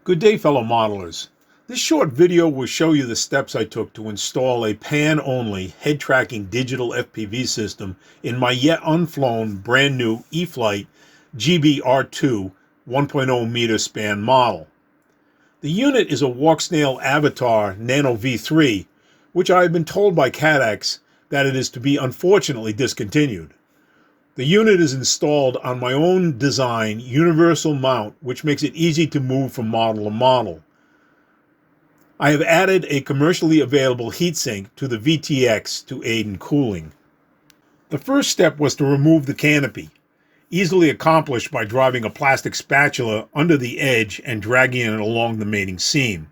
Good day, fellow modelers. This short video will show you the steps I took to install a pan-only head-tracking digital FPV system in my yet unflown brand new Eflite Gee Bee R2 1.0 meter span model. The unit is a walk-snail Avatar Nano V3, which I have been told by CADX that it is to be unfortunately discontinued. The unit is installed on my own design universal mount, which makes it easy to move from model to model. I have added a commercially available heatsink to the VTX to aid in cooling. The first step was to remove the canopy, easily accomplished by driving a plastic spatula under the edge and dragging it along the mating seam.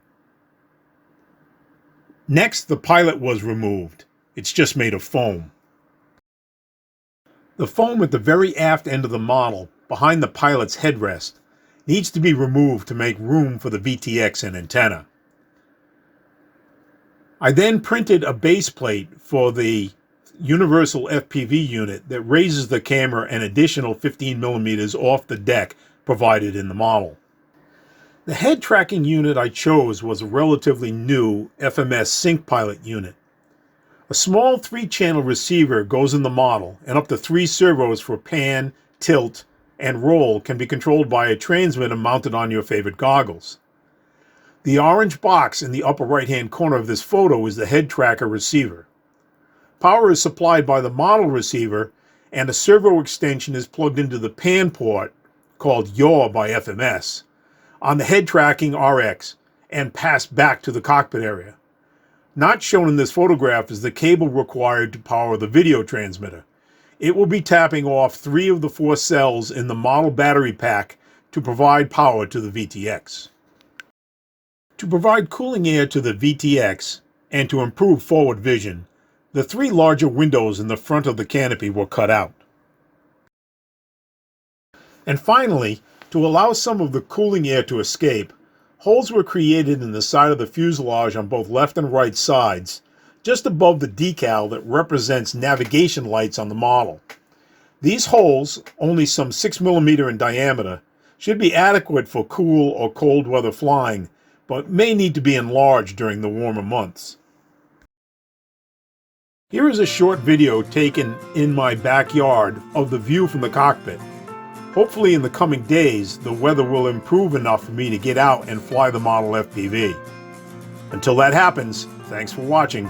Next, the pilot was removed. It's just made of foam. The foam at the very aft end of the model, behind the pilot's headrest, needs to be removed to make room for the VTX and antenna. I then printed a base plate for the universal FPV unit that raises the camera an additional 15 millimeters off the deck provided in the model. The head tracking unit I chose was a relatively new FMS Sync Pilot unit. A small 3-channel receiver goes in the model, and up to 3 servos for pan, tilt, and roll can be controlled by a transmitter mounted on your favorite goggles. The orange box in the upper right-hand corner of this photo is the head tracker receiver. Power is supplied by the model receiver, and a servo extension is plugged into the pan port, called Yaw by FMS, on the head tracking RX, and passed back to the cockpit area. Not shown in this photograph is the cable required to power the video transmitter. It will be tapping off 3 of the 4 cells in the model battery pack to provide power to the VTX. To provide cooling air to the VTX and to improve forward vision, the 3 larger windows in the front of the canopy were cut out. And finally, to allow some of the cooling air to escape, holes were created in the side of the fuselage on both left and right sides, just above the decal that represents navigation lights on the model. These holes, only some 6 millimeters in diameter, should be adequate for cool or cold weather flying, but may need to be enlarged during the warmer months. Here is a short video taken in my backyard of the view from the cockpit. Hopefully in the coming days, the weather will improve enough for me to get out and fly the model FPV. Until that happens, thanks for watching.